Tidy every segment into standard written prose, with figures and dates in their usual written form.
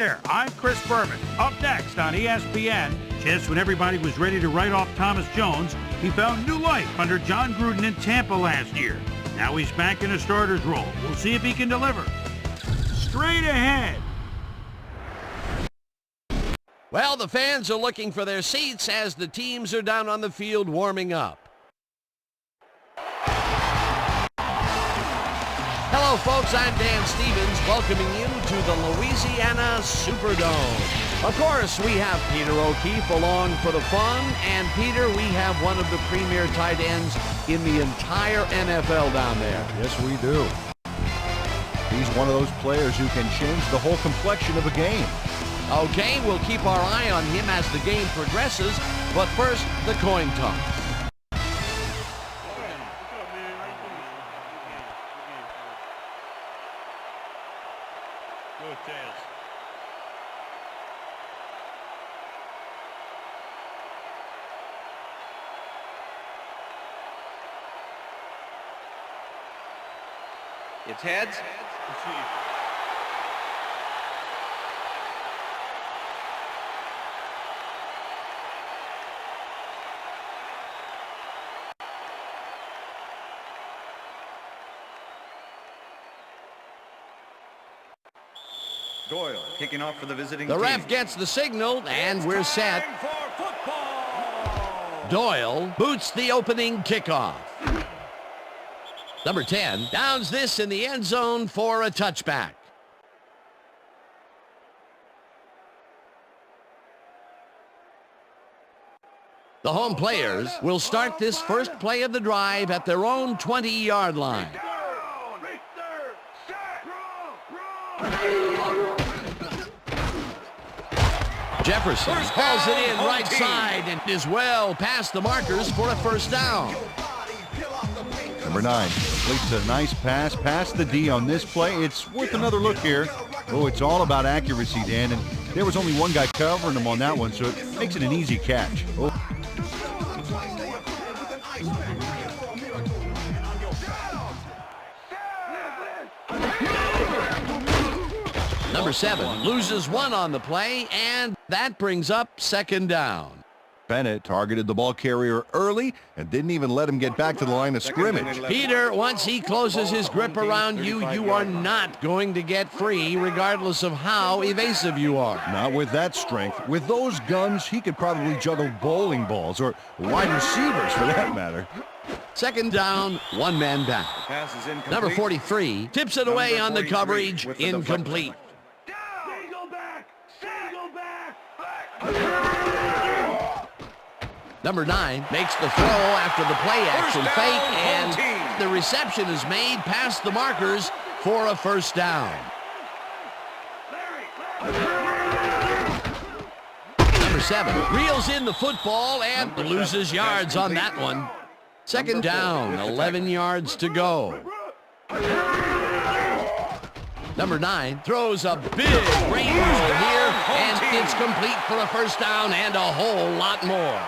There, I'm Chris Berman. Up next on ESPN, just when everybody was ready to write off Thomas Jones, he found new life under John Gruden in Tampa last year. Now he's back in a starter's role. We'll see if he can deliver. Straight ahead. Well, the fans are looking for their seats as the teams are down on the field warming up. Hello, folks. I'm Dan Stevens, welcoming you to the Louisiana Superdome. Of course, we have Peter O'Keefe along for the fun. And, Peter, we have one of the premier tight ends in the entire NFL down there. Yes, we do. He's one of those players who can change the whole complexion of a game. Okay, we'll keep our eye on him as the game progresses. But first, the coin toss. It's heads. Doyle kicking off for the visiting The team. ref gets the signal, and we're set. Doyle boots the opening kickoff. Number 10 downs this in the end zone for a touchback. The home players will start this first play of the drive at their own 20-yard line. Jefferson hauls it in right side and is well past the markers for a first down. Number 9 completes a nice pass past the D on this play. It's worth another look here. Oh, it's all about accuracy, Dan, and there was only one guy covering him on that one, so it makes it an easy catch. Oh. Number 7 loses one on the play, and that brings up second down. Bennett targeted the ball carrier early and didn't even let him get back to the line of scrimmage. Peter, once he closes his grip around you, you are not going to get free, regardless of how evasive you are. Not with that strength. With those guns, he could probably juggle bowling balls, or wide receivers for that matter. Second down, one man back. Number 43 tips it away on the coverage, incomplete. Number 9 makes the throw after the play-action fake, and the reception is made past the markers for a first down. Number 7 reels in the football and loses yards on that one. Second down, 11 yards to go. Number 9 throws a big rainbow here, and it's complete for a first down and a whole lot more.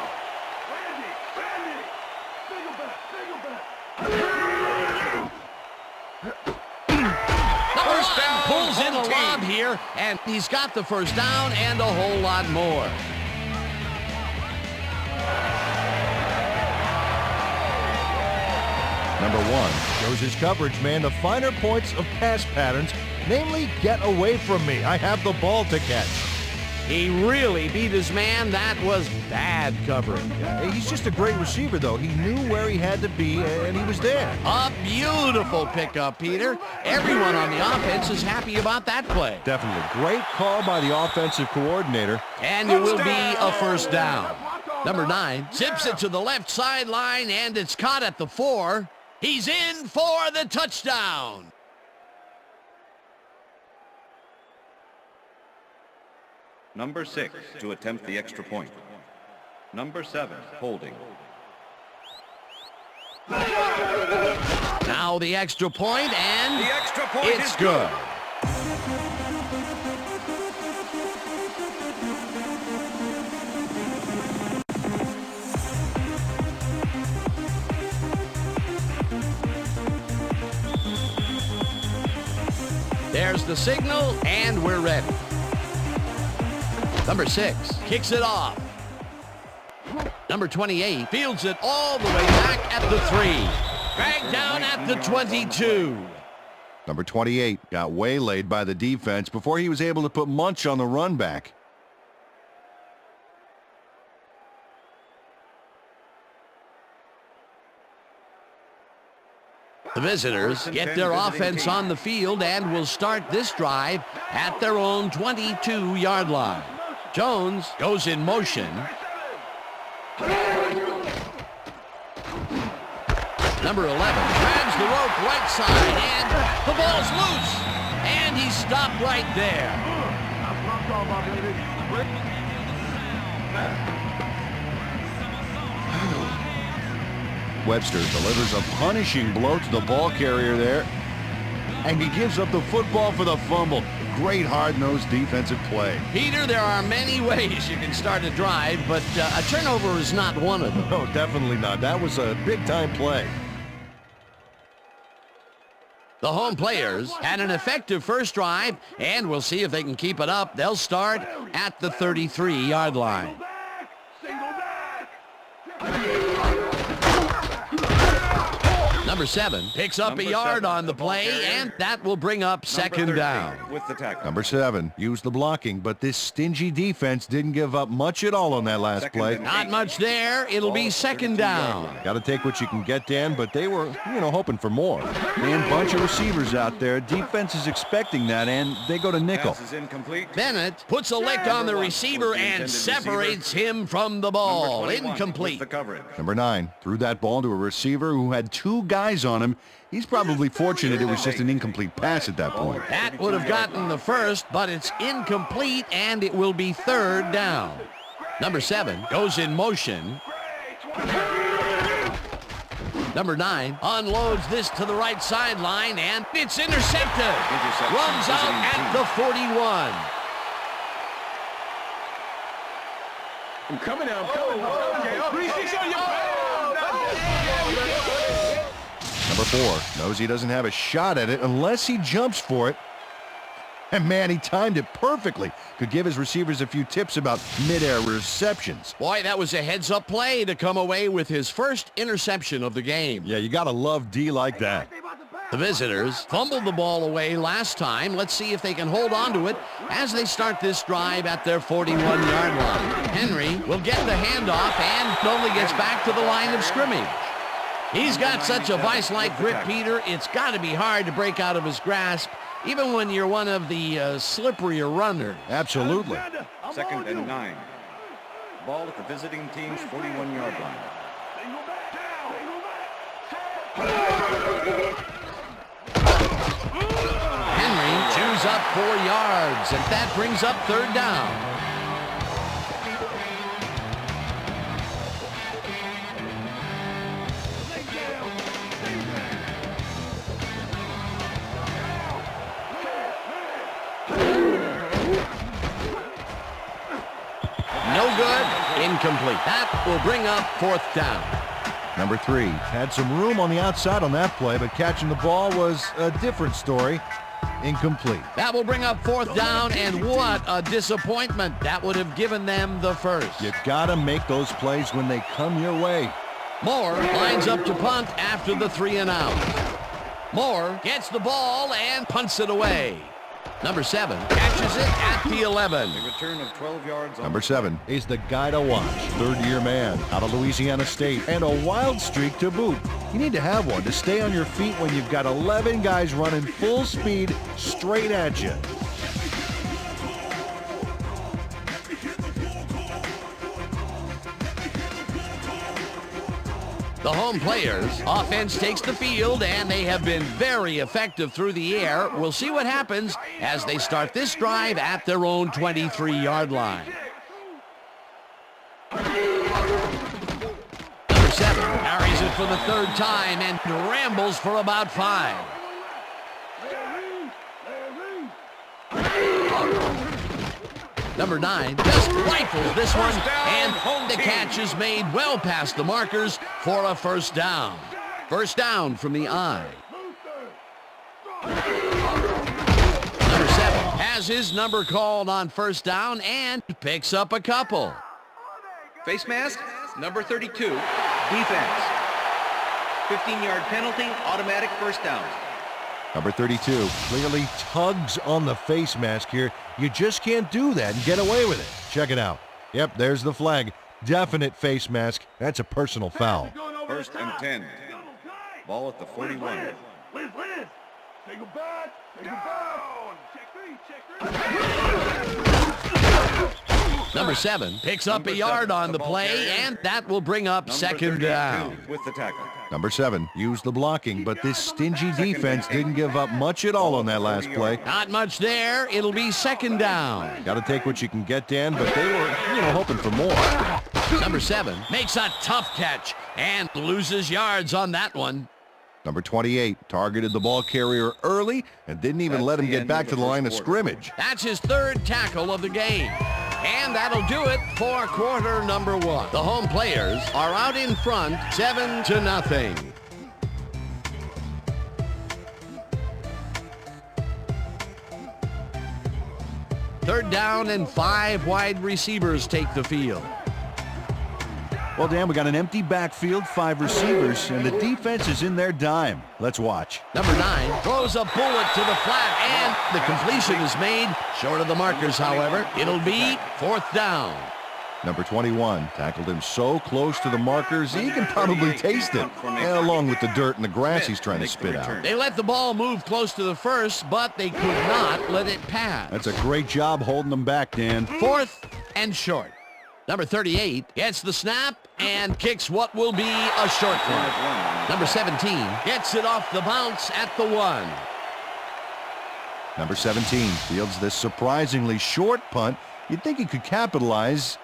Pulls in a lob here, and he's got the first down and a whole lot more. Number 1 shows his coverage, man, the finer points of pass patterns, namely, get away from me. I have the ball to catch. He really beat his man. That was bad covering. Yeah, he's just a great receiver, though. He knew where he had to be, and he was there. A beautiful pickup, Peter. Everyone on the offense is happy about that play. Definitely. Great call by the offensive coordinator. And it will be a first down. Number 9 zips it to the left sideline, and it's caught at the 4. He's in for the touchdown. Number 6 to attempt the extra point. Number 7 holding. Now the extra point, and The extra point it's is good. There's the signal, and we're ready. Number 6 kicks it off. Number 28 fields it all the way back at the 3. Dragged down at the 22. Number 28 got waylaid by the defense before he was able to put Munch on the run back. The visitors get their offense on the field and will start this drive at their own 22-yard line. Jones goes in motion. Number 11 grabs the rope right side, and the ball's loose. And he's stopped right there. Webster delivers a punishing blow to the ball carrier there, and he gives up the football for the fumble. Great hard-nosed defensive play. Peter, there are many ways you can start a drive, but a turnover is not one of them. No, definitely not. That was a big-time play. The home players had an effective first drive, and we'll see if they can keep it up. They'll start at the 33-yard line. Number 7 picks up a yard on the play, and that will bring up second down. With the tackle. Number 7 used the blocking, but this stingy defense didn't give up much at all on that last play. Not much there. It'll be second down. Got to take what you can get, Dan, but they were, hoping for more. And bunch of receivers out there. Defense is expecting that, and they go to nickel. Pass is incomplete. Bennett puts a lick on the receiver and separates him from the ball. Incomplete. The coverage. Number 9 threw that ball to a receiver who had 2 guys on him. He's probably fortunate it was just an incomplete pass at that point. That would have gotten the first, but it's incomplete, and it will be third down. Number 7 goes in motion. Number 9 unloads this to the right sideline, and it's intercepted. Runs out at the 41. I'm coming out. Number 4 knows he doesn't have a shot at it unless he jumps for it. And man, he timed it perfectly. Could give his receivers a few tips about mid-air receptions. Boy, that was a heads-up play to come away with his first interception of the game. Yeah, you got to love D like that. The visitors fumbled the ball away last time. Let's see if they can hold on to it as they start this drive at their 41-yard line. Henry will get the handoff and only gets back to the line of scrimmage. He's got such a vice-like grip, Peter. It's got to be hard to break out of his grasp, even when you're one of the slipperier runners. Absolutely. Second and 9. Ball at the visiting team's 41-yard line. Henry chews up 4 yards, and that brings up third down. No good. Incomplete. That will bring up fourth down. Number 3 had some room on the outside on that play, but catching the ball was a different story. Incomplete. That will bring up fourth down, and what a disappointment. That would have given them the first. You got to make those plays when they come your way. Moore lines up to punt after the 3 and out. Moore gets the ball and punts it away. Number 7 catches it at the 11. A return of 12 yards. Number 7 is the guy to watch. Third-year man out of Louisiana State, and a wild streak to boot. You need to have one to stay on your feet when you've got 11 guys running full speed straight at you. The home players' offense takes the field, and they have been very effective through the air. We'll see what happens as they start this drive at their own 23-yard line. Number 7 carries it for the third time and rambles for about 5. Number 9 just rifles this one, and the catch is made well past the markers for a first down. First down from the I. Number 7 has his number called on first down and picks up a couple. Face mask, number 32, defense. 15-yard penalty, automatic first down. Number 32 clearly tugs on the face mask here. You just can't do that and get away with it. Check it out. Yep, there's the flag. Definite face mask. That's a personal foul. 1st and 10. Ball at the 41. Liz, take it back, down. Check 3. Number 7 picks up a yard on the play, and that will bring up second down. With the tackle. Number 7 used the blocking, but this stingy defense didn't give up much at all on that last play. Not much there. It'll be second down. Got to take what you can get, Dan, but they were, hoping for more. Number 7 makes a tough catch and loses yards on that one. Number 28 targeted the ball carrier early and didn't even let him get back to the line of scrimmage. That's his 3rd tackle of the game. And that'll do it for quarter number 1. The home players are out in front 7-0. Third down and 5 wide receivers take the field. Well, Dan, we got an empty backfield, 5 receivers, and the defense is in their dime. Let's watch. Number 9 throws a bullet to the flat, and the completion is made short of the markers, however. It'll be 4th down. Number 21 tackled him so close to the markers, he can probably taste it, along with the dirt and the grass he's trying to spit out. They let the ball move close to the first, but they could not let it pass. That's a great job holding them back, Dan. 4th and short. Number 38 gets the snap and kicks what will be a short one. Number 17 gets it off the bounce at the 1. Number 17 fields this surprisingly short punt. You'd think he could capitalize,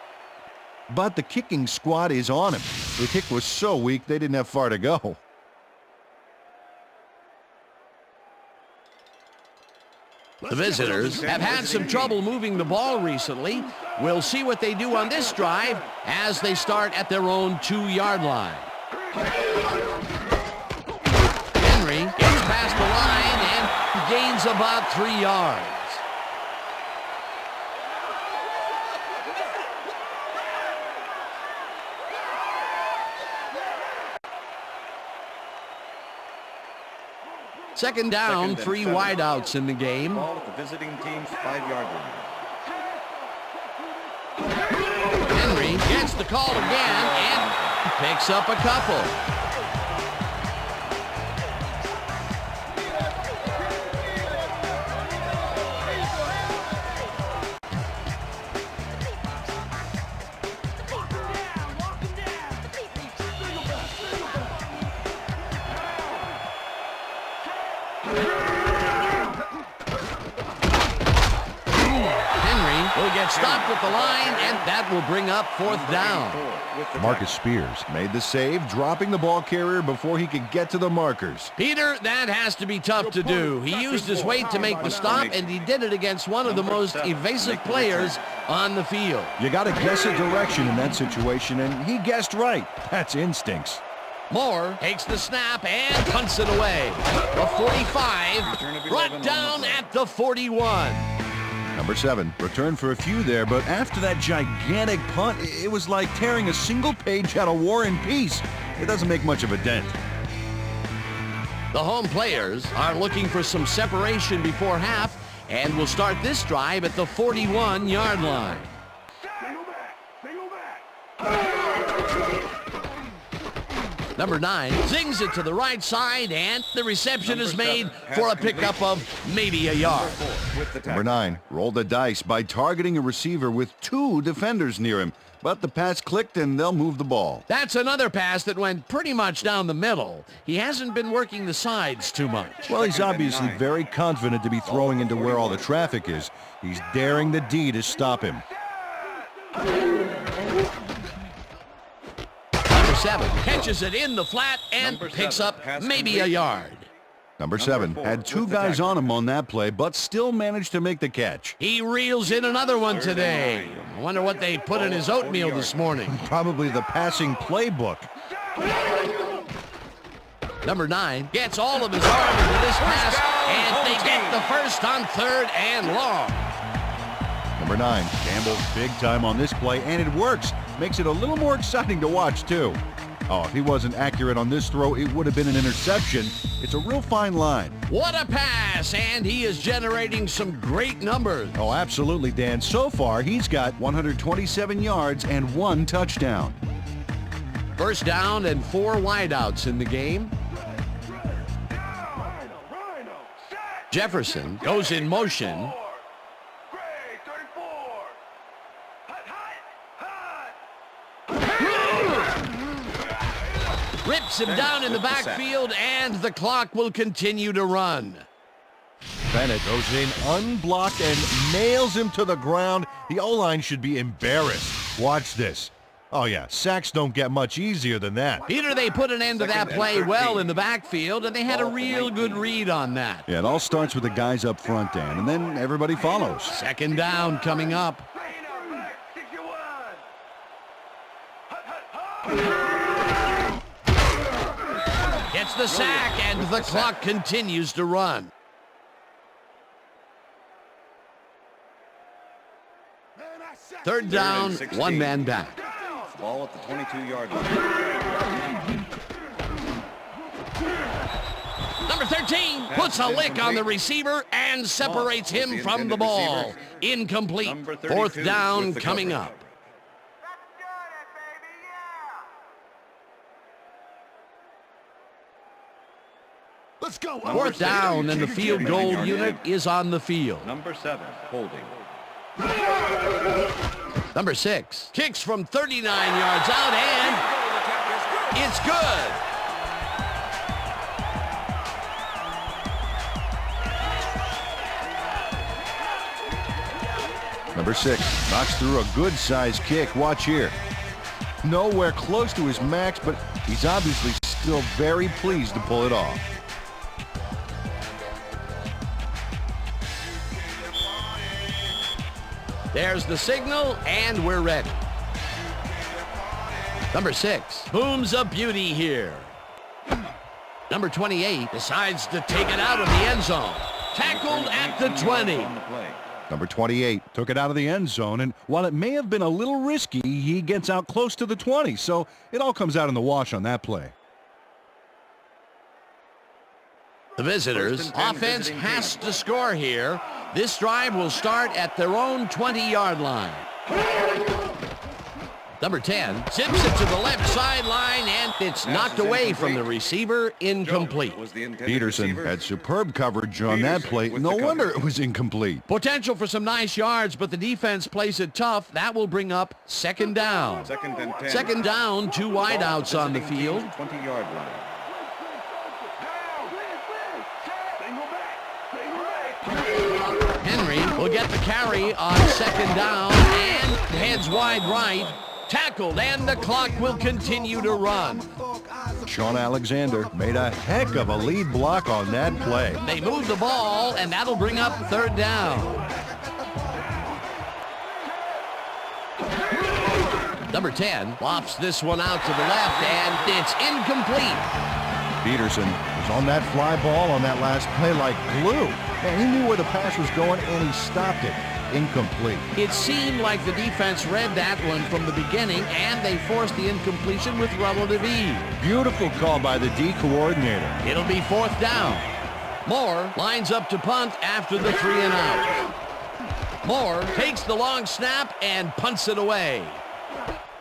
but the kicking squad is on him. The kick was so weak they didn't have far to go. The visitors have had some trouble moving the ball recently. We'll see what they do on this drive as they start at their own 2-yard line. Henry gets past the line and gains about 3 yards. Second down, 3 wideouts in the game. Ball at the visiting team's 5-yard line. Henry gets the call again and picks up a couple. Will get stopped at the line, and that will bring up 4th down. Marcus Spears made the save, dropping the ball carrier before he could get to the markers. Peter, that has to be tough to do. He used his weight to make the stop, and he did it against one of the most evasive players on the field. You got to guess a direction in that situation, and he guessed right. That's instincts. Moore takes the snap and punts it away. The 45 brought down at the 41. Number 7 returned for a few there, but after that gigantic punt, it was like tearing a single page out of War and Peace. It doesn't make much of a dent. The home players are looking for some separation before half and will start this drive at the 41-yard line. Number 9 zings it to the right side, and the reception is made for a pickup of maybe a yard. Number 9 rolled the dice by targeting a receiver with 2 defenders near him, but the pass clicked and they'll move the ball. That's another pass that went pretty much down the middle. He hasn't been working the sides too much. Well, he's obviously very confident to be throwing into where all the traffic is. He's daring the D to stop him. Number 7 catches it in the flat and picks up maybe a yard. Number 7 had 2 guys on him on that play, but still managed to make the catch. He reels in another one today. I wonder what they put in his oatmeal this morning. Probably the passing playbook. Number 9 gets all of his arm into this pass, and they get the first on 3rd and long. Number 9, Campbell's big time on this play, and it works. Makes it a little more exciting to watch, too. Oh, if he wasn't accurate on this throw, it would have been an interception. It's a real fine line. What a pass, and he is generating some great numbers. Oh, absolutely, Dan. So far, he's got 127 yards and 1 touchdown. First down and 4 wideouts in the game. Jefferson goes in motion. Rips him down in the backfield, and the clock will continue to run. Bennett goes in unblocked and nails him to the ground. The O-line should be embarrassed. Watch this. Oh, yeah, sacks don't get much easier than that. Peter, they put an end to that play well in the backfield, and they had a real good read on that. Yeah, it all starts with the guys up front, Dan, and then everybody follows. Second down coming up. Gets the sack, and the clock continues to run. Third down, 1 man back. Ball at the 22-yard line. Number 13 puts a lick on the receiver and separates him from the ball. Incomplete. 4th down coming up. Let's go. 4th down, and the field goal unit is on the field. Number 7, holding. Number 6 kicks from 39 yards out, and it's good. Number 6 knocks through a good-sized kick. Watch here. Nowhere close to his max, but he's obviously still very pleased to pull it off. There's the signal, and we're ready. Number 6 booms a beauty here. Number 28 decides to take it out of the end zone. Tackled at the 20. Number 28 took it out of the end zone, and while it may have been a little risky, he gets out close to the 20, so it all comes out in the wash on that play. The visitors' offense has to score here. This drive will start at their own 20-yard line. Number 10 zips it to the left sideline, and it's knocked away from the receiver, incomplete. Peterson had superb coverage on that play. No wonder it was incomplete. Potential for some nice yards, but the defense plays it tough. That will bring up 2nd down. 2nd down, 2 wideouts on the field. 20-yard line. Henry will get the carry on 2nd down and heads wide right. Tackled, and the clock will continue to run. Sean Alexander made a heck of a lead block on that play. They move the ball, and that'll bring up 3rd down. Number 10 lofts this one out to the left, and it's incomplete. Peterson was on that fly ball on that last play like glue. Man, he knew where the pass was going, and he stopped it. Incomplete. It seemed like the defense read that one from the beginning, and they forced the incompletion with relative ease. Beautiful call by the D coordinator. It'll be 4th down. Moore lines up to punt after the 3 and out. Moore takes the long snap and punts it away.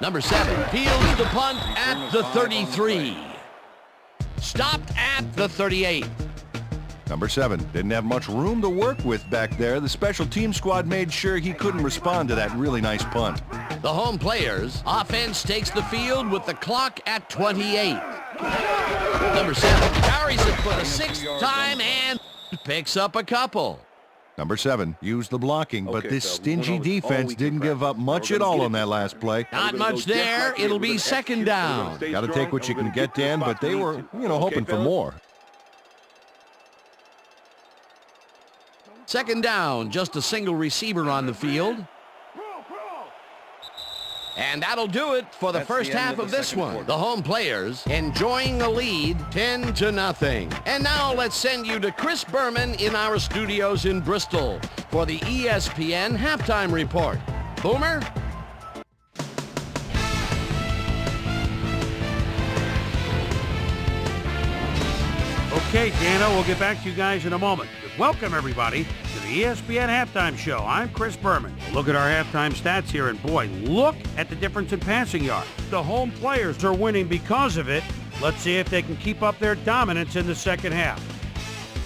Number 7 fields the punt at the 33. Stopped at the 38. Number 7 didn't have much room to work with back there. The special team squad made sure he couldn't respond to that really nice punt. The home players' offense takes the field with the clock at 28. Number 7 carries it for the 6th time and picks up a couple. Number 7 used the blocking, but this stingy defense didn't give up much at all on that last play. Not much there. It'll be 2nd down. Got to take what you can get, Dan, but they were, hoping for more. 2nd down, just a single receiver on the field. And that'll do it for the first half of this one. The home players enjoying the lead 10-0. And now let's send you to Chris Berman in our studios in Bristol for the ESPN Halftime Report. Boomer? Okay, Dano, we'll get back to you guys in a moment. But welcome, everybody, to the ESPN Halftime Show. I'm Chris Berman. Look at our halftime stats here, and boy, look at the difference in passing yards. The home players are winning because of it. Let's see if they can keep up their dominance in the second half.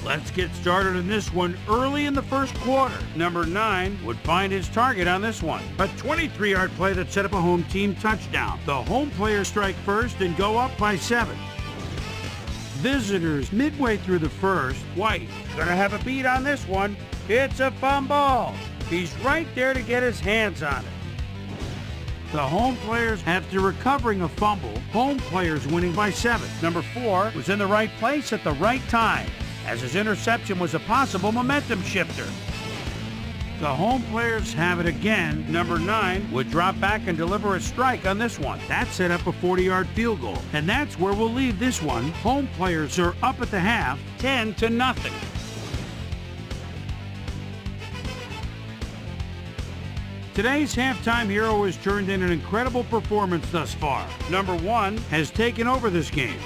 Let's get started in this one early in the first quarter. Number 9 would find his target on this one. A 23-yard play that set up a home team touchdown. The home players strike first and go up by 7. Visitors midway through the first. White gonna have a beat on this one. It's a fumble. He's right there to get his hands on it. The home players, after recovering a fumble, home players winning by 7. Number 4 was in the right place at the right time, as his interception was a possible momentum shifter. The home players have it again. Number 9 would drop back and deliver a strike on this one. That set up a 40-yard field goal. And that's where we'll leave this one. Home players are up at the half, 10-0. Today's halftime hero has turned in an incredible performance thus far. Number 1 has taken over this game.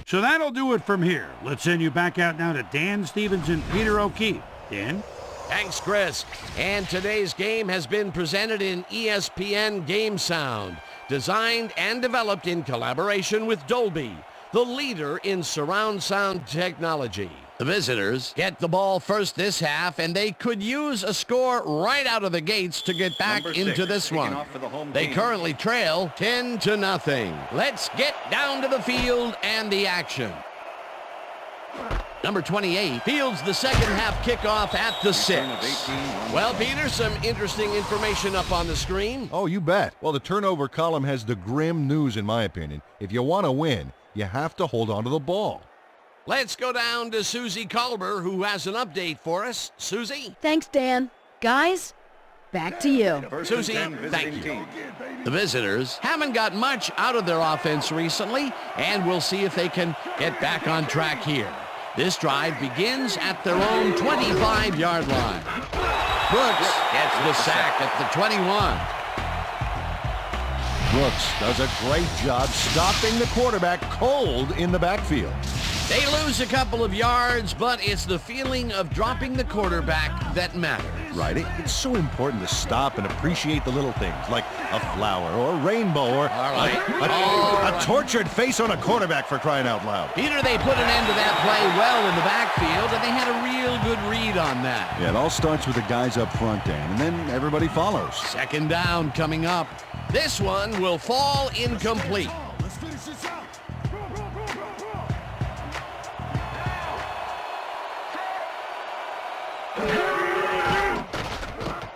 So that'll do it from here. Let's send you back out now to Dan Stevens and Peter O'Keefe. Dan? Thanks, Chris. And today's game has been presented in ESPN Game Sound, designed and developed in collaboration with Dolby, the leader in surround sound technology. The visitors get the ball first this half, and they could use a score right out of the gates to get back into this one. They currently trail 10-0. Let's get down to the field and the action. Number 28 fields the second half kickoff at the 6. Well, Peter, some interesting information up on the screen. Oh, you bet. Well, the turnover column has the grim news, in my opinion. If you want to win, you have to hold on to the ball. Let's go down to Susie Colber, who has an update for us. Susie? Thanks, Dan. Guys, back to you. Susie, thank you. The visitors haven't got much out of their offense recently, and we'll see if they can get back on track here. This drive begins at their own 25-yard line. Brooks gets the sack at the 21. Brooks does a great job stopping the quarterback cold in the backfield. They lose a couple of yards, but it's the feeling of dropping the quarterback that matters. Right. It's so important to stop and appreciate the little things, like a flower or a rainbow or a tortured face on a quarterback, for crying out loud. Peter, they put an end to that play well in the backfield, and they had a real good read on that. Yeah, it all starts with the guys up front, Dan, and then everybody follows. Second down coming up. This one will fall incomplete. Let's finish this out.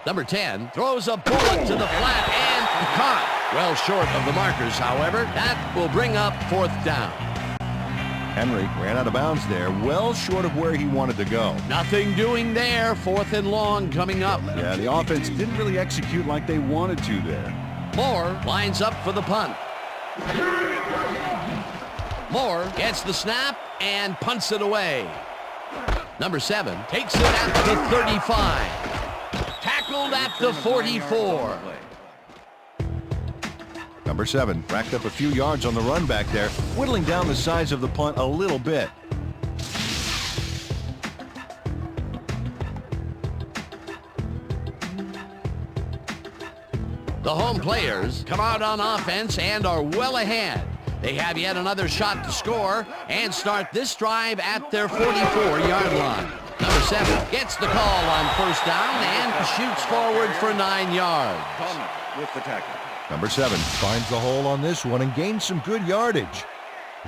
Number 10 throws a bullet to the flat and caught. Well short of the markers, however. That will bring up fourth down. Henry ran out of bounds there, well short of where he wanted to go. Nothing doing there. Fourth and long coming up. Yeah, the offense didn't really execute like they wanted to there. Moore lines up for the punt. Moore gets the snap and punts it away. Number 7 takes it at the 35. Tackled at the 44. Number 7 racked up a few yards on the run back there, whittling down the size of the punt a little bit. The home players come out on offense and are well ahead. They have yet another shot to score and start this drive at their 44-yard line. Number 7 gets the call on first down and shoots forward for 9 yards. With the tackle. Number 7 finds the hole on this one and gains some good yardage.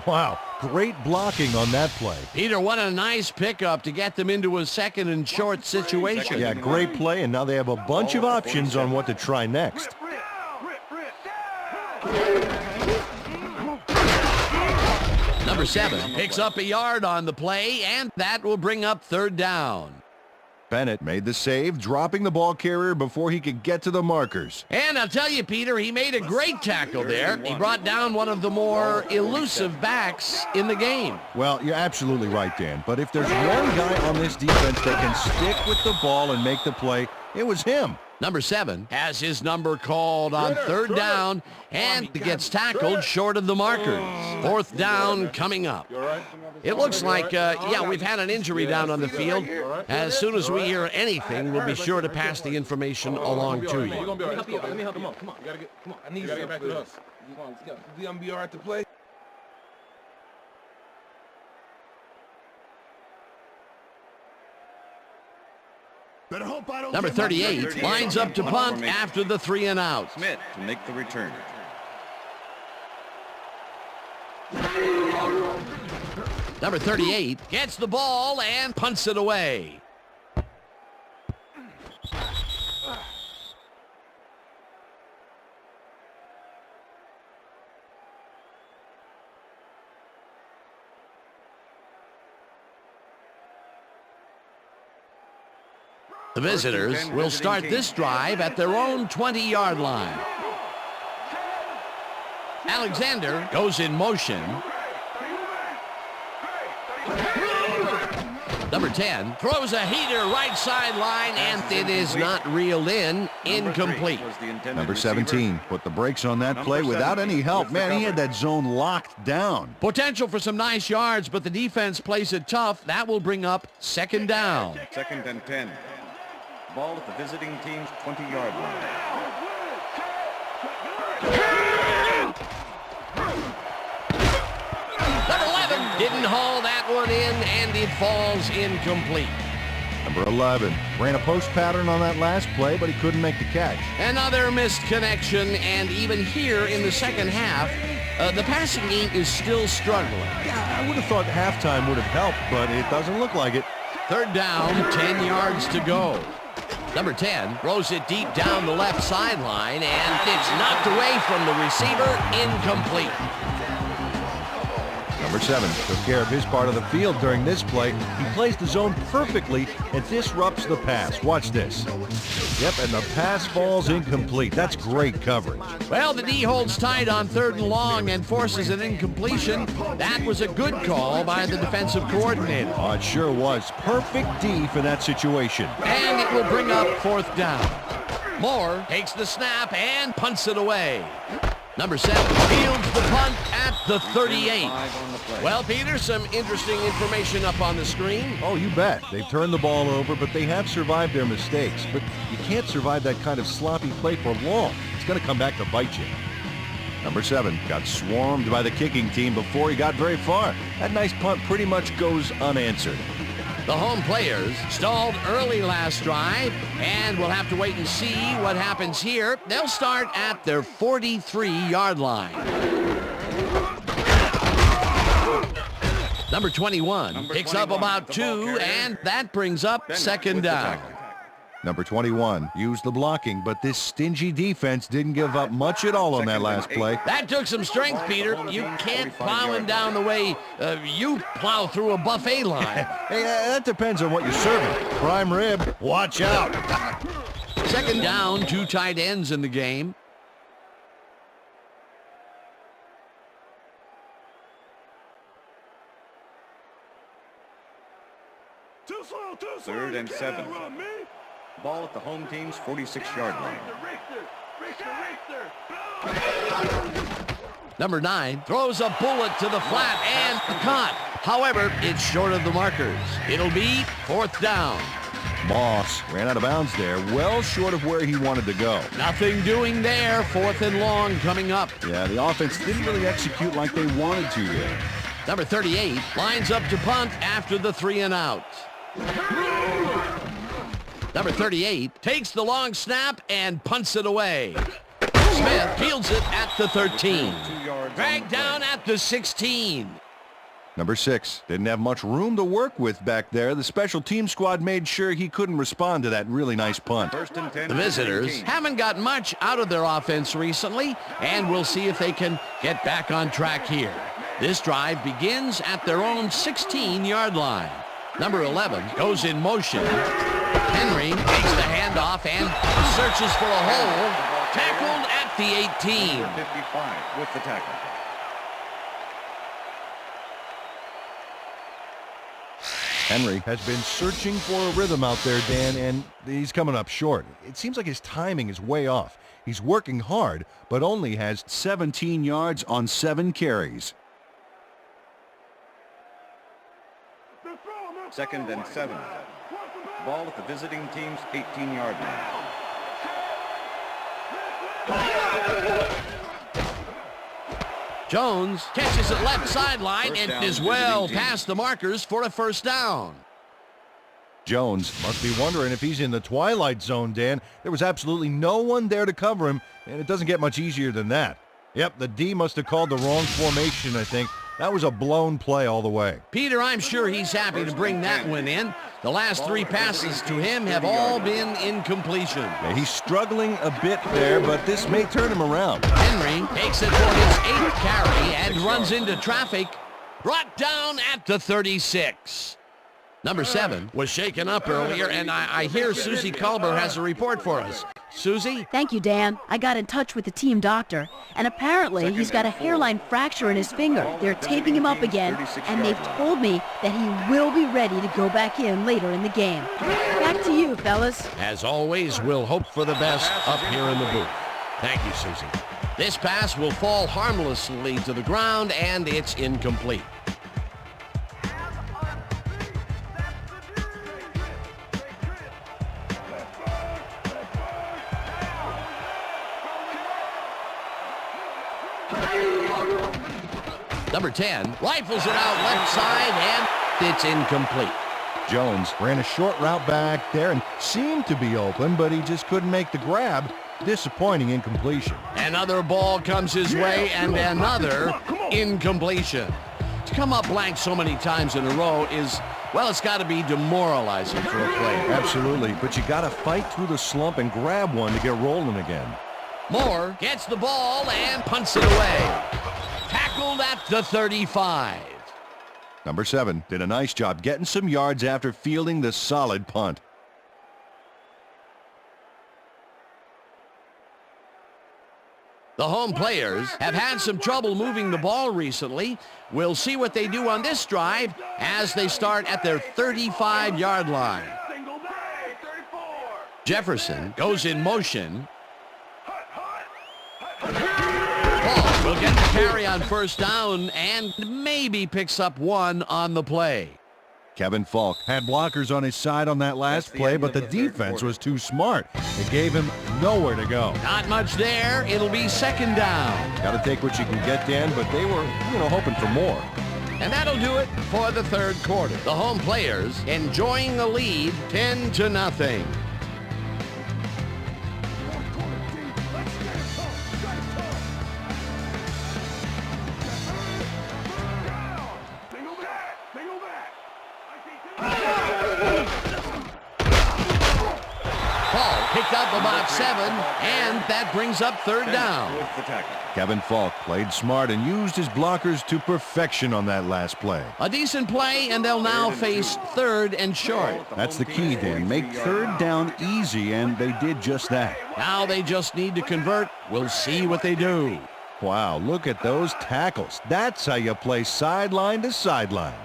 Wow, great blocking on that play. Peter, what a nice pickup to get them into a second and short situation. Yeah, great play, and now they have a bunch of options on what to try next. Number 7 picks up a yard on the play, and that will bring up third down. Bennett made the save, dropping the ball carrier before he could get to the markers. And I'll tell you, Peter, he made a great tackle there. He brought down one of the more elusive backs in the game. Well, you're absolutely right, Dan. But if there's one guy on this defense that can stick with the ball and make the play, it was him. Number 7 has his number called on third down and gets tackled short of the markers. Fourth down coming up. It looks like, we've had an injury down on the field. As soon as we hear anything, we'll be sure to pass the information along to you. Let me help him up. Come on. Come on. I need you to get back with us. Come on. Let's go. We gonna be all right to play. Number 38 lines up to punt after the 3 and out. Smith to make the return. Number 38 gets the ball and punts it away. The visitors will start this drive at their own 20-yard line. Alexander goes in motion. Number 10 throws a heater right sideline, and it is not reeled in. Incomplete. Number 17 put the brakes on that play without any help. Man, he had that zone locked down. Potential for some nice yards, but the defense plays it tough. That will bring up second down. 2nd and 10. Ball at the visiting team's 20-yard line. Number 11 didn't haul that one in, and it falls incomplete. Number 11 ran a post pattern on that last play, but he couldn't make the catch. Another missed connection, and even here in the second half, the passing game is still struggling. Yeah, I would have thought halftime would have helped, but it doesn't look like it. Third down, 10 yards to go. Number 10 throws it deep down the left sideline, and it's knocked away from the receiver. Incomplete. Number 7 took care of his part of the field during this play. He plays the zone perfectly and disrupts the pass. Watch this. Yep, and the pass falls incomplete. That's great coverage. Well, the D holds tight on 3rd and long and forces an incompletion. That was a good call by the defensive coordinator. Oh, it sure was. Perfect D for that situation. And it will bring up 4th down. Moore takes the snap and punts it away. Number 7 fields the punt at the 38. Well, Peter, some interesting information up on the screen. Oh, you bet. They've turned the ball over, but they have survived their mistakes. But you can't survive that kind of sloppy play for long. It's going to come back to bite you. Number 7 got swarmed by the kicking team before he got very far. That nice punt pretty much goes unanswered. The home players stalled early last drive, and we'll have to wait and see what happens here. They'll start at their 43-yard line. Number 21 picks up about 2, and that brings up 2nd down. Number 21 used the blocking, but this stingy defense didn't give up much at all on that last play. That took some strength, Peter. You can't plow him down the way you plow through a buffet line. Hey, that depends on what you're serving. Prime rib, watch out. 2nd down, 2 tight ends in the game. Third and 7. Ball at the home team's 46-yard line. Number 9 throws a bullet to the flat and caught. However, it's short of the markers. It'll be 4th down. Moss ran out of bounds there, well short of where he wanted to go. Nothing doing there. 4th and long coming up. Yeah, the offense didn't really execute like they wanted to there. Number 38 lines up to punt after the 3 and out. Number 38 takes the long snap and punts it away. Smith fields it at the 13. Dragged down at the 16. Number 6 didn't have much room to work with back there. The special team squad made sure he couldn't respond to that really nice punt. The visitors haven't got much out of their offense recently, and we'll see if they can get back on track here. This drive begins at their own 16-yard line. Number 11 goes in motion. Henry takes the handoff and searches for a hole. Tackled at the 18. Number 55 with the tackle. Henry has been searching for a rhythm out there, Dan, and he's coming up short. It seems like his timing is way off. He's working hard, but only has 17 yards on 7 carries. 2nd and 7. Ball at the visiting team's 18-yard line. Jones catches it left sideline First and down, is well visiting team. past the markers for a first down. Jones must be wondering if he's in the twilight zone, Dan. There was absolutely no one there to cover him, and it doesn't get much easier than that. Yep, the D must have called the wrong formation, I think. That was a blown play all the way. Peter, I'm sure he's happy to bring that one in. The last 3 passes to him have all been incompletion. Yeah, he's struggling a bit there, but this may turn him around. Henry takes it for his 8th carry and runs into traffic. Brought down at the 36. Number 7 was shaken up earlier, and I hear Susie Culber has a report for us. Susie? Thank you, Dan. I got in touch with the team doctor, and apparently he's got a hairline fracture in his finger. They're taping him up again, and they've told me that he will be ready to go back in later in the game. Back to you, fellas. As always, we'll hope for the best up here in the booth. Thank you, Susie. This pass will fall harmlessly to the ground, and it's incomplete. Number 10 rifles it out left side, and it's incomplete. Jones ran a short route back there and seemed to be open, but he just couldn't make the grab. Disappointing incompletion. Another ball comes his way, and another incompletion. To come up blank so many times in a row is, well, it's got to be demoralizing for a player. Absolutely, but you got to fight through the slump and grab one to get rolling again. Moore gets the ball and punts it away. Tackled at the 35. Number 7 did a nice job getting some yards after fielding the solid punt. The home players have had some trouble moving the ball recently. We'll see what they do on this drive as they start at their 35-yard line. Jefferson goes in motion. Paul will get the carry on first down and maybe picks up 1 on the play. Kevin Falk had blockers on his side on that last play, but the defense was too smart. It gave him nowhere to go. Not much there. It'll be second down. Got to take what you can get, Dan, but they were, hoping for more. And that'll do it for the third quarter. The home players enjoying the lead 10-0. Picked up about 7, and that brings up third down. Kevin Falk played smart and used his blockers to perfection on that last play. A decent play, and they'll now face 3rd and short. That's the key, Dan. Make 3rd down easy, and they did just that. Now they just need to convert. We'll see what they do. Wow, look at those tackles. That's how you play sideline to sideline.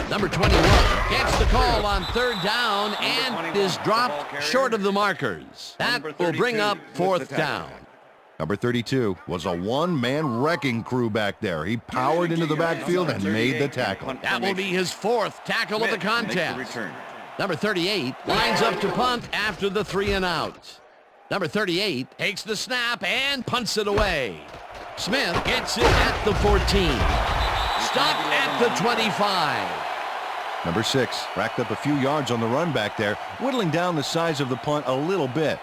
Number 21 gets the call on 3rd down and is dropped short of the markers. That will bring up 4th down. Number 32 was a one-man wrecking crew back there. He powered into the backfield and made the tackle. That will be his 4th tackle of the contest. Number 38 lines up to punt after the 3 and out. Number 38 takes the snap and punts it away. Smith gets it at the 14. Stopped at the 25. Number 6 racked up a few yards on the run back there, whittling down the size of the punt a little bit.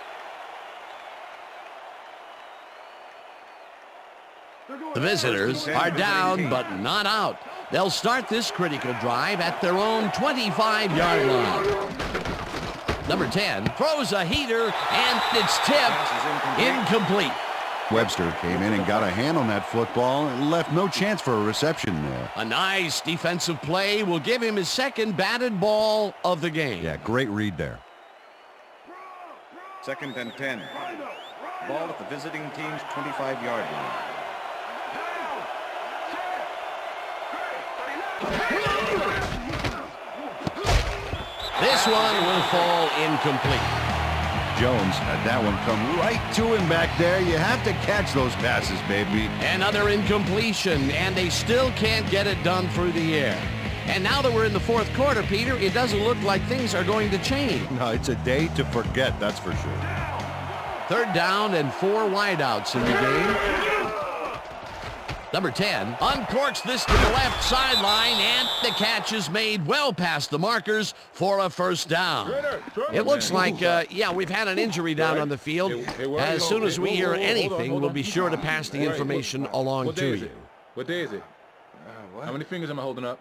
The visitors are down but not out. They'll start this critical drive at their own 25-yard line. Number 10 throws a heater, and it's tipped incomplete. Webster came in and got a hand on that football and left no chance for a reception there. A nice defensive play will give him his second batted ball of the game. Yeah, great read there. 2nd and 10. Ball at the visiting team's 25-yard line. This one will fall incomplete. Jones had that one come right to him back there. You have to catch those passes, baby. Another incompletion, and they still can't get it done through the air. And now that we're in the fourth quarter, Peter, it doesn't look like things are going to change. No, it's a day to forget, that's for sure. 3rd down and 4 wideouts in the game. Number 10 uncorks this to the left sideline, and the catch is made well past the markers for a first down. It looks like, we've had an injury down on the field. As soon as we hear anything, we'll be sure to pass the information along to you. What day is it? How many fingers am I holding up?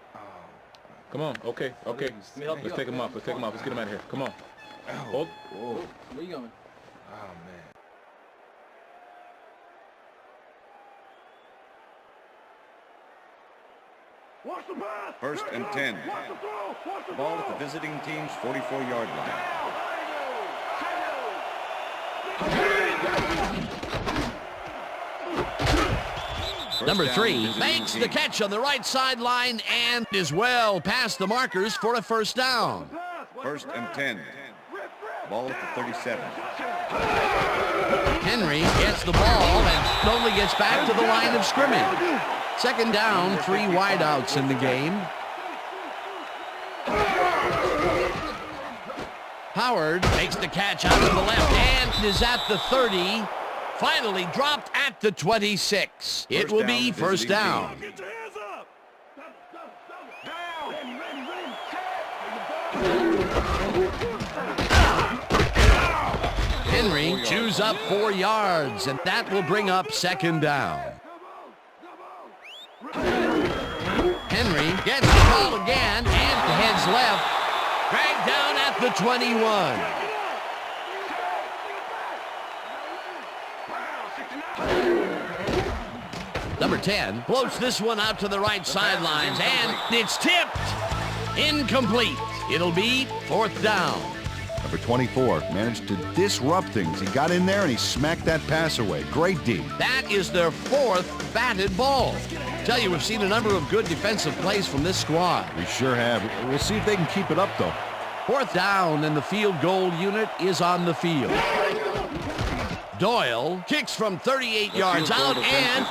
Come on. Okay. Let's take him off. Let's get him out of here. Come on. Hold. Where you going? Oh, man. First and 10. Ball at the visiting team's 44-yard line. Number 3 makes the catch on the right sideline and is well past the markers for a first down. First and 10. Ball at the 37. Henry gets the ball and only gets back to the line of scrimmage. 2nd down, 3 wideouts in the game. Howard makes the catch out of the left and is at the 30. Finally dropped at the 26. It will be first down. Henry chews up 4 yards, and that will bring up 2nd down. Henry gets the ball again and heads left. Dragged down at the 21. Number 10 floats this one out to the right sidelines, and it's tipped. Incomplete. It'll be 4th down. Number 24 managed to disrupt things. He got in there and he smacked that pass away. Great D. That is their 4th batted ball. Tell you, we've seen a number of good defensive plays from this squad. We sure have. We'll see if they can keep it up, though. 4th down, and the field goal unit is on the field. Doyle kicks from 38 yards out, and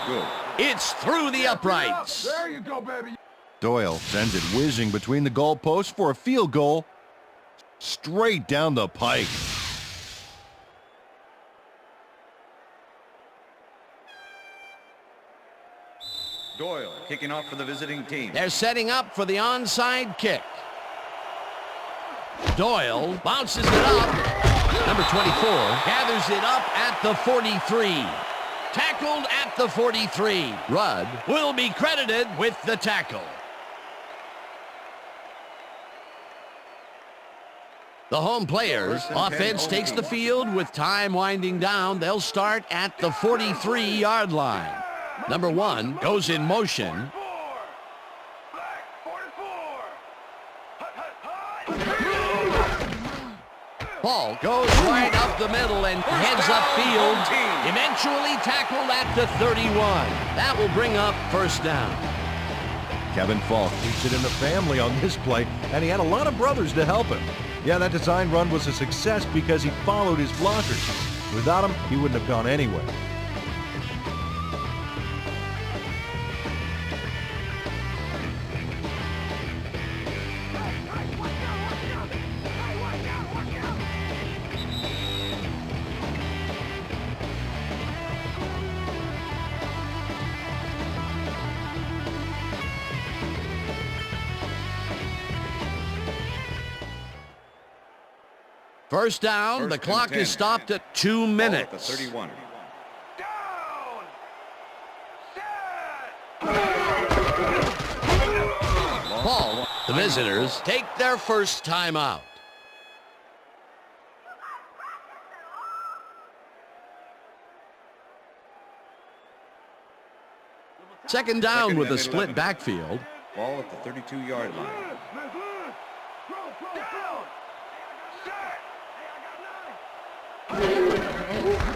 it's through the uprights. There you go, baby. Doyle sends it whizzing between the goalposts for a field goal straight down the pike. Doyle kicking off for the visiting team. They're setting up for the onside kick. Doyle bounces it up. Number 24 gathers it up at the 43. Tackled at the 43. Rudd will be credited with the tackle. The home players' offense takes the field with time winding down. They'll start at the 43-yard line. Number 1 goes in motion. Ball goes right up the middle and heads upfield. Eventually tackled at the 31. That will bring up first down. Kevin Falk keeps it in the family on this play, and he had a lot of brothers to help him. Yeah, that design run was a success because he followed his blockers. Without him, he wouldn't have gone anywhere. First down, the clock is stopped at 2 minutes. Ball at the 31. Ball, the visitors take their first timeout. Second down with a split backfield. Ball at the 32-yard line.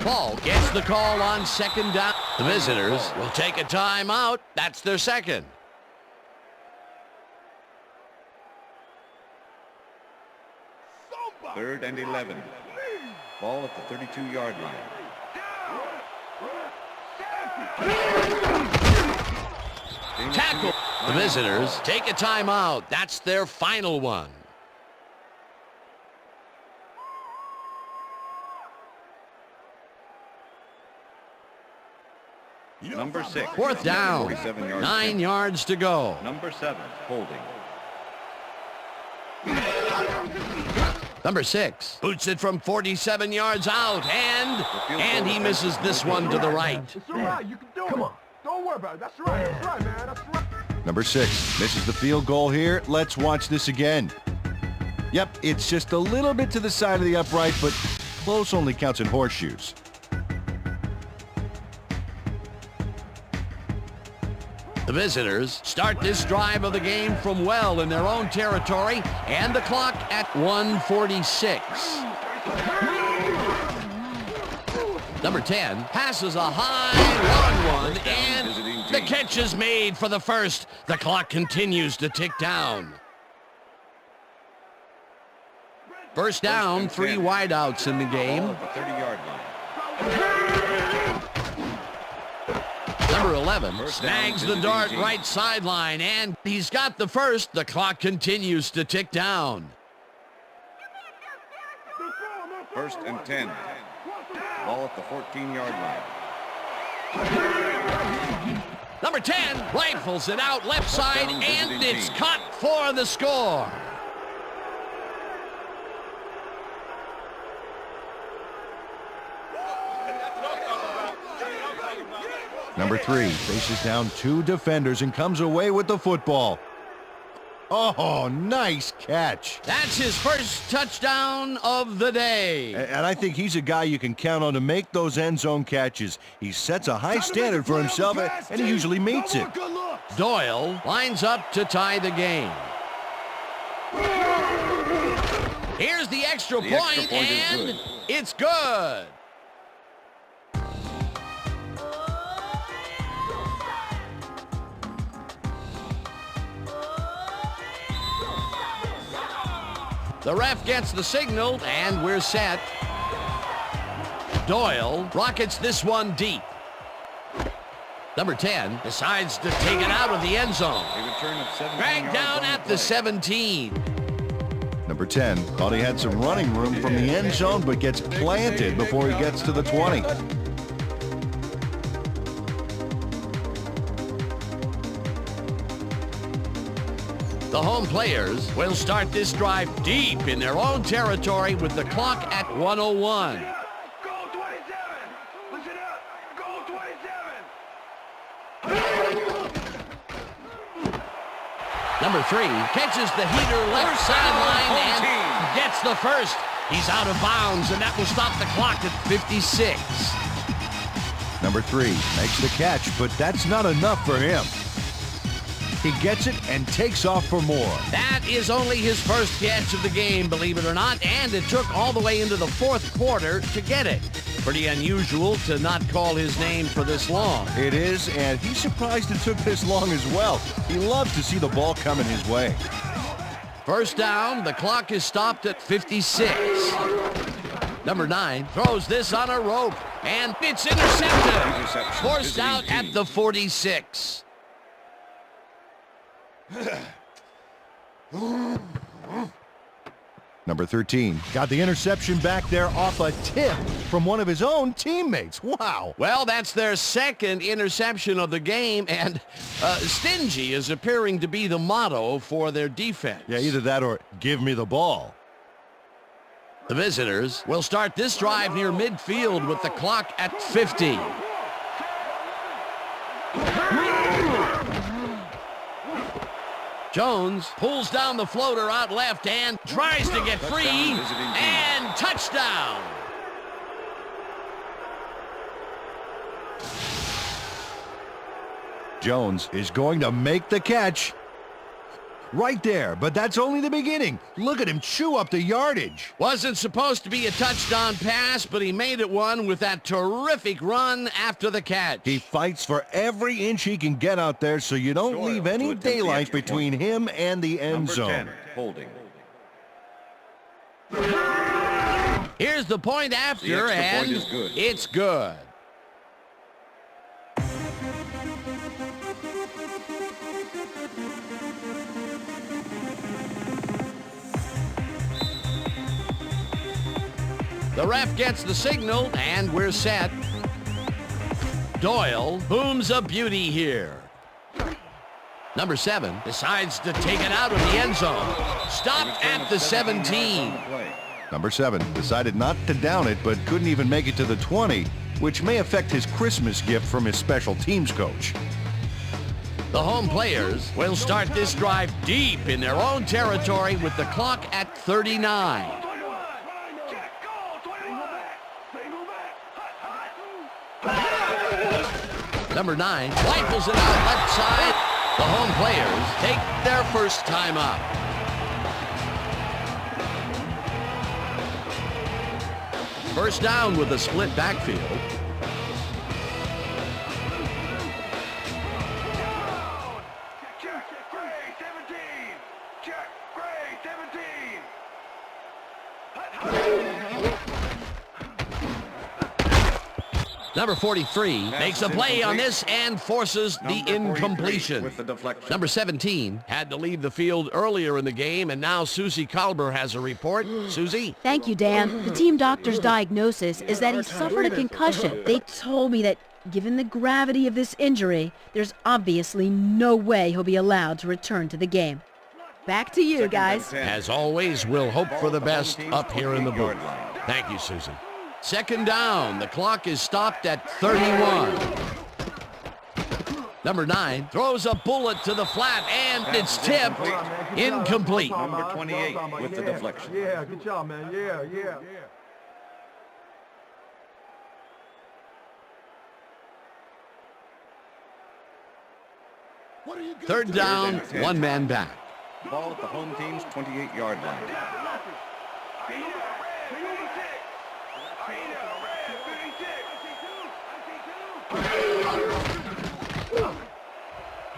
Paul gets the call on second down. The visitors will take a timeout. That's their second. Third and 11. Ball at the 32-yard line. Tackle. The visitors take a timeout. That's their final one. Number 6. Fourth down. 9 yards to go. Number 7. Holding. Number 6 boots it from 47 yards out, and he misses this one to the right. It's all right. You can do it. Come on. Don't worry about it. That's right. That's right, man. That's right. Number 6 misses the field goal here. Let's watch this again. Yep, it's just a little bit to the side of the upright, but close only counts in horseshoes. The visitors start this drive of the game from well in their own territory, and the clock at 1:46. Number 10 passes a high long one, and the catch is made for the first. The clock continues to tick down. First down, 3 wideouts in the game. Ball at the 30-yard line. Number 11 snags the dart right sideline, and he's got the first. The clock continues to tick down. First and 10. Ball at the 14-yard line. Number 10 rifles it out left side, and it's caught for the score. Number 3 faces down 2 defenders and comes away with the football. Oh, nice catch. That's his first touchdown of the day. And I think he's a guy you can count on to make those end zone catches. He sets a high standard for himself, and he usually meets it. Doyle lines up to tie the game. Here's the extra point, and it's good. The ref gets the signal, and we're set. Doyle rockets this one deep. Number 10 decides to take it out of the end zone. Dragged down at the 17. Number 10 thought he had some running room from the end zone, but gets planted before he gets to the 20. The home players will start this drive deep in their own territory with the clock at 1:01. Goal 27. Listen up. Goal 27. Number 3 catches the heater left sideline and gets the first. He's out of bounds, and that will stop the clock at 56. Number 3 makes the catch, but that's not enough for him. He gets it and takes off for more. That is only his first catch of the game, believe it or not, and it took all the way into the 4th quarter to get it. Pretty unusual to not call his name for this long. It is, and he's surprised it took this long as well. He loves to see the ball coming his way. First down, the clock is stopped at 56. Number 9 throws this on a rope, and it's intercepted. Forced out at the 46. Number 13 got the interception back there off a tip from one of his own teammates. Wow. Well, that's their second interception of the game, and stingy is appearing to be the motto for their defense. Yeah, either that or give me the ball. The visitors will start this drive near midfield with the clock at 50. Jones pulls down the floater out left and tries to get free, and touchdown. Jones is going to make the catch. Right there, but that's only the beginning. Look at him chew up the yardage. Wasn't supposed to be a touchdown pass, but he made it one with that terrific run after the catch. He fights for every inch he can get out there, so you don't leave any daylight between him and the end zone. 10, holding. Here's the point after, and point is good. It's good. The ref gets the signal, and we're set. Doyle booms a beauty here. Number 7 decides to take it out of the end zone. Stopped at the 17. Number 7 decided not to down it, but couldn't even make it to the 20, which may affect his Christmas gift from his special teams coach. The home players will start this drive deep in their own territory with the clock at 39. Number 9 rifles it out left side. The home players take their first time up. First down with a split backfield. Number 43 makes a play on this and forces the incompletion. With the deflection. Number 17 had to leave the field earlier in the game, and now Susie Kalber has a report. Susie? Thank you, Dan. The team doctor's diagnosis is that he suffered a concussion. They told me that given the gravity of this injury, there's obviously no way he'll be allowed to return to the game. Back to you, guys. As always, we'll hope for the best up here in the booth. Thank you, Susie. Second down. The clock is stopped at 31. Number 9 throws a bullet to the flat, and it's tipped. Incomplete. Number 28 with the deflection. Yeah, good job, man. Yeah. Third down, one man back. Ball at the home team's 28-yard line.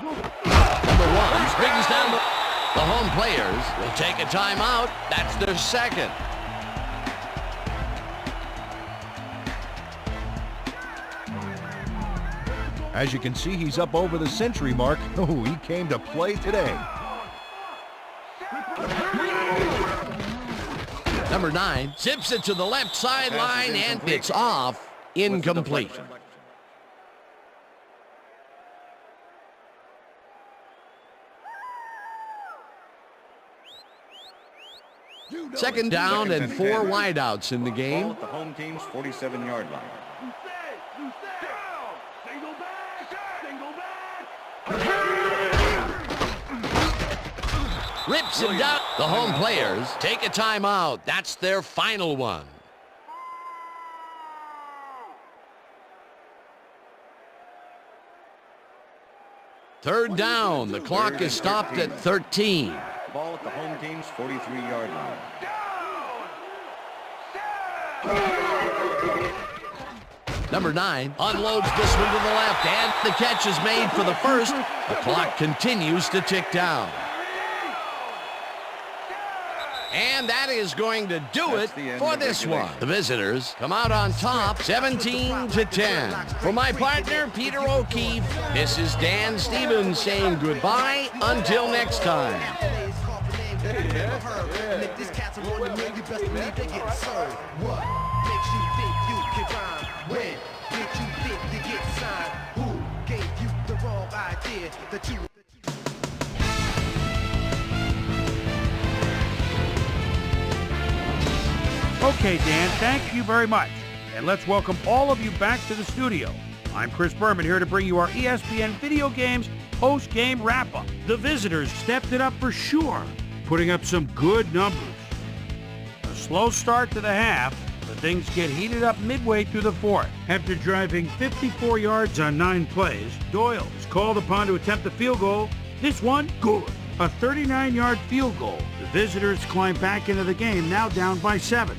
Number 1 brings down the home players will take a timeout. That's their second. As you can see, he's up over the century mark. Oh, he came to play today. Number 9 zips it to the left sideline, and it's off. Incomplete. Second down and 4 wideouts in the game. Ball at the home team's 47-yard line. Rips him down. The home players take a timeout. That's their final one. Third down. The clock is stopped at 13. Ball at the home team's 43-yard line. Number 9 unloads this one to the left, and the catch is made for the first. The clock continues to tick down. And that is going to do it for this one. The visitors come out on top, 17-10. For my partner, Peter O'Keefe, this is Dan Stevens saying goodbye until next time. Okay, Dan, thank you very much. And let's welcome all of you back to the studio. I'm Chris Berman here to bring you our ESPN Video Games post-game wrap-up. The visitors stepped it up for sure, putting up some good numbers. A slow start to the half, but things get heated up midway through the fourth. After driving 54 yards on 9 plays, Doyle is called upon to attempt the field goal. This one, good. A 39-yard field goal. The visitors climb back into the game, now down by 7.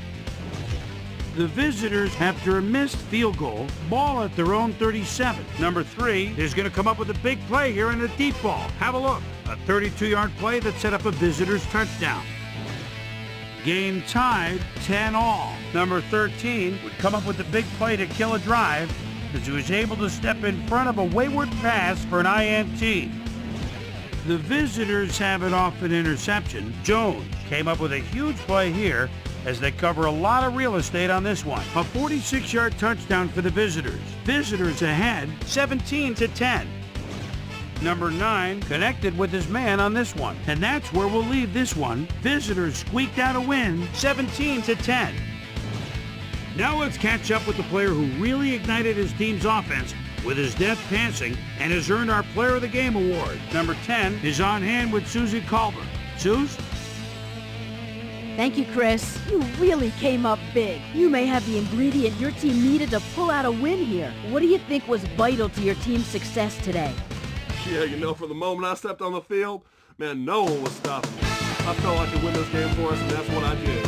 The visitors, after a missed field goal, ball at their own 37. Number 3 is going to come up with a big play here in a deep ball. Have a look. A 32-yard play that set up a visitor's touchdown. Game tied 10-all. Number 13 would come up with a big play to kill a drive as he was able to step in front of a wayward pass for an INT. The visitors have it off an interception. Jones came up with a huge play here as they cover a lot of real estate on this one. A 46-yard touchdown for the visitors. Visitors ahead 17-10. Number 9 connected with his man on this one. And that's where we'll leave this one. Visitors squeaked out a win 17-10. Now let's catch up with the player who really ignited his team's offense with his deft passing and has earned our Player of the Game award. Number 10 is on hand with Susie Culver. Suze? Thank you, Chris. You really came up big. You may have the ingredient your team needed to pull out a win here. What do you think was vital to your team's success today? Yeah, you know, from the moment I stepped on the field, man, no one was stopping me. I felt I could win this game for us, and that's what I did.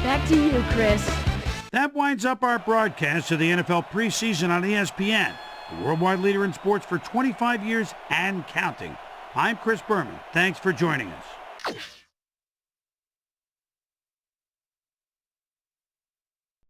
Back to you, Chris. That winds up our broadcast of the NFL preseason on ESPN, the worldwide leader in sports for 25 years and counting. I'm Chris Berman. Thanks for joining us.